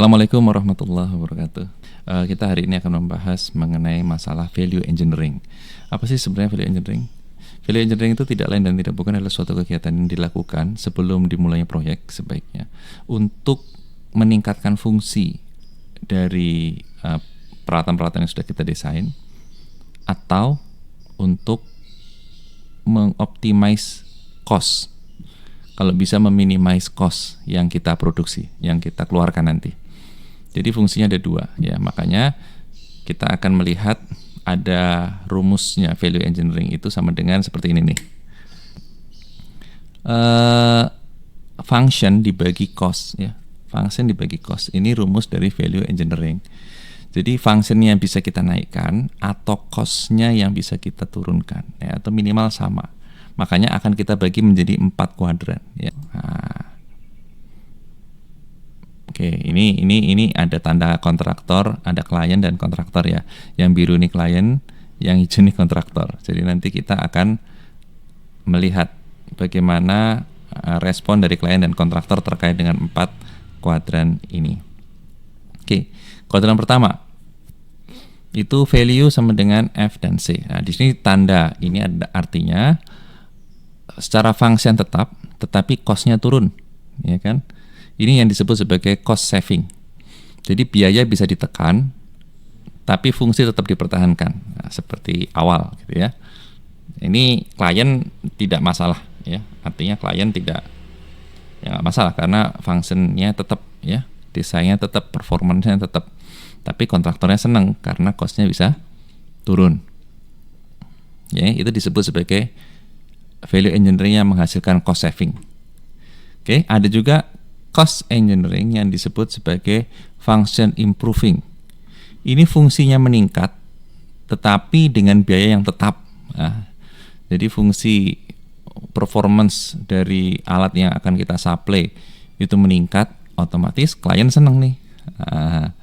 Assalamualaikum warahmatullahi wabarakatuh. Kita hari ini akan membahas mengenai masalah value engineering. Apa sih sebenarnya value engineering? Value engineering itu tidak lain dan tidak bukan adalah suatu kegiatan yang dilakukan sebelum dimulainya proyek sebaiknya untuk meningkatkan fungsi dari peralatan-peralatan yang sudah kita desain atau untuk mengoptimize cost. Kalau bisa meminimize cost yang kita produksi, yang kita keluarkan nanti. Jadi fungsinya ada dua, ya. Makanya kita akan melihat ada rumusnya value engineering itu sama dengan seperti ini nih. Function dibagi cost, ya. Function dibagi cost. Ini rumus dari value engineering. Jadi functionnya bisa kita naikkan atau cost-nya yang bisa kita turunkan, ya, atau minimal sama. Makanya akan kita bagi menjadi 4 kuadran, ya. Oke, ini ada tanda kontraktor, ada klien dan kontraktor, ya. Yang biru ini klien, yang hijau ini kontraktor. Jadi nanti kita akan melihat bagaimana respon dari klien dan kontraktor terkait dengan 4 kuadran ini. Oke, kuadran pertama itu value sama dengan F dan C. Nah, di sini tanda ini ada artinya secara function tetap, tetapi cost-nya turun, ya kan? Ini yang disebut sebagai cost saving. Jadi biaya bisa ditekan, tapi fungsi tetap dipertahankan, nah, seperti awal, gitu ya. Ini klien tidak masalah, ya. Artinya klien tidak, ya nggak masalah karena functionnya tetap, ya, desainnya tetap, performance-nya tetap. Tapi kontraktornya senang karena cost-nya bisa turun. Ya, itu disebut sebagai value engineering yang menghasilkan cost saving. Oke, ada juga cost engineering yang disebut sebagai function improving. Ini fungsinya meningkat, tetapi dengan biaya yang tetap. Nah, jadi fungsi performance dari alat yang akan kita supply itu meningkat, otomatis klien senang nih. Nah,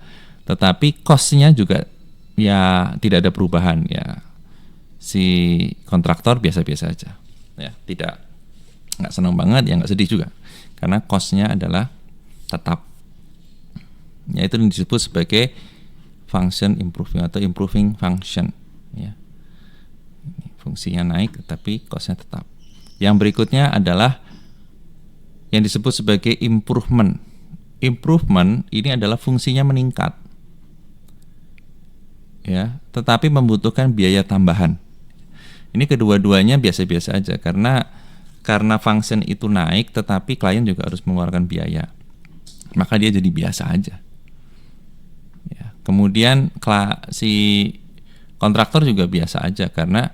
tetapi cost-nya juga ya tidak ada perubahan, ya. Si kontraktor biasa-biasa aja. Ya, nggak senang banget, ya nggak sedih juga karena cost-nya adalah tetap, ya. Itu disebut sebagai function improving atau improving function, ya. Fungsinya naik tetapi cost-nya tetap. Yang berikutnya adalah yang disebut sebagai improvement. Improvement ini adalah fungsinya meningkat, ya, tetapi membutuhkan biaya tambahan. Ini kedua-duanya biasa-biasa aja karena function itu naik tetapi klien juga harus mengeluarkan biaya. Maka dia jadi biasa aja. Ya, kemudian si kontraktor juga biasa aja karena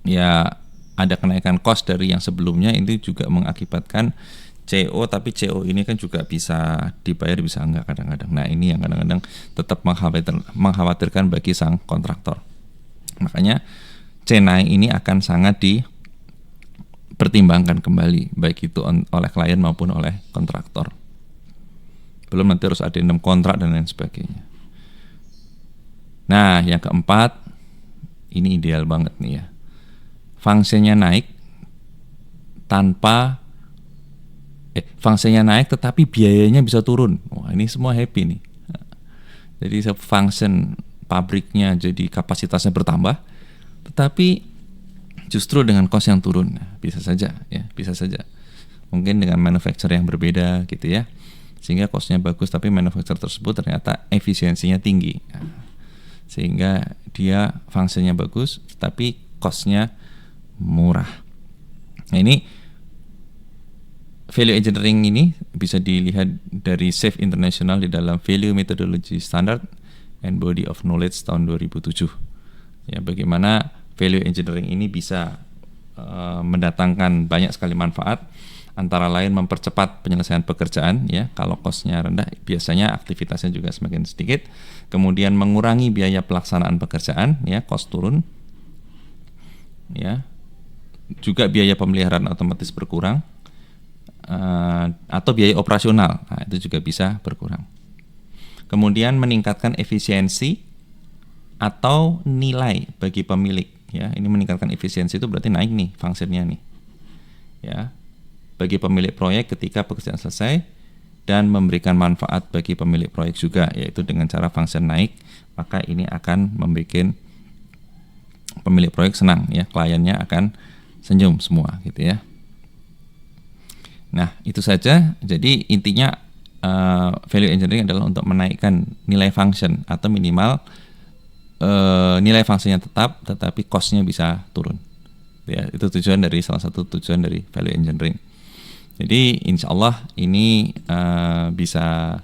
ya ada kenaikan cost dari yang sebelumnya, ini juga mengakibatkan CO, tapi CO ini kan juga bisa dibayar bisa enggak kadang-kadang. Nah, ini yang kadang-kadang tetap mengkhawatirkan bagi sang kontraktor. Makanya C naik ini akan sangat dipertimbangkan kembali, baik itu oleh klien maupun oleh kontraktor. Belum nanti harus addendum kontrak dan lain sebagainya. Nah, yang keempat, ini ideal banget nih, ya. Fungsinya naik fungsinya naik tetapi biayanya bisa turun. Wah, ini semua happy nih. Jadi function pabriknya jadi kapasitasnya bertambah, tetapi justru dengan cost yang turun. Nah, bisa saja, ya, bisa saja. Mungkin dengan manufacturer yang berbeda, gitu ya, sehingga cost-nya bagus, tapi manufacturer tersebut ternyata efisiensinya tinggi. Nah, sehingga dia fungsinya bagus, tapi cost-nya murah. Nah, ini value engineering ini bisa dilihat dari SAFe International di dalam Value Methodology Standard and Body of Knowledge tahun 2007. Ya, bagaimana value engineering ini bisa mendatangkan banyak sekali manfaat, antara lain mempercepat penyelesaian pekerjaan, ya. Kalau cost-nya rendah, biasanya aktivitasnya juga semakin sedikit. Kemudian mengurangi biaya pelaksanaan pekerjaan, ya, cost turun, ya. Juga biaya pemeliharaan otomatis berkurang, atau biaya operasional, nah, itu juga bisa berkurang. Kemudian meningkatkan efisiensi atau nilai bagi pemilik, ya. Ini meningkatkan efisiensi itu berarti naik nih fungsinya nih, ya. Bagi pemilik proyek ketika pekerjaan selesai, dan memberikan manfaat bagi pemilik proyek juga, yaitu dengan cara function naik, maka ini akan membuat pemilik proyek senang ya, kliennya akan senyum semua gitu ya. Nah, itu saja. Jadi intinya value engineering adalah untuk menaikkan nilai function atau minimal nilai fungsinya tetap tetapi cost-nya bisa turun. Ya, itu salah satu tujuan dari value engineering. Jadi insya Allah ini bisa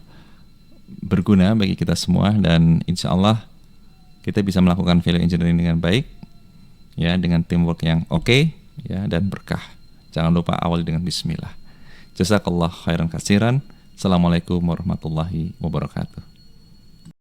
berguna bagi kita semua, dan insya Allah kita bisa melakukan value engineering dengan baik, ya, dengan teamwork yang oke, ya, dan berkah. Jangan lupa awali dengan bismillah. Jazakallah khairan katsiran. Assalamualaikum warahmatullahi wabarakatuh.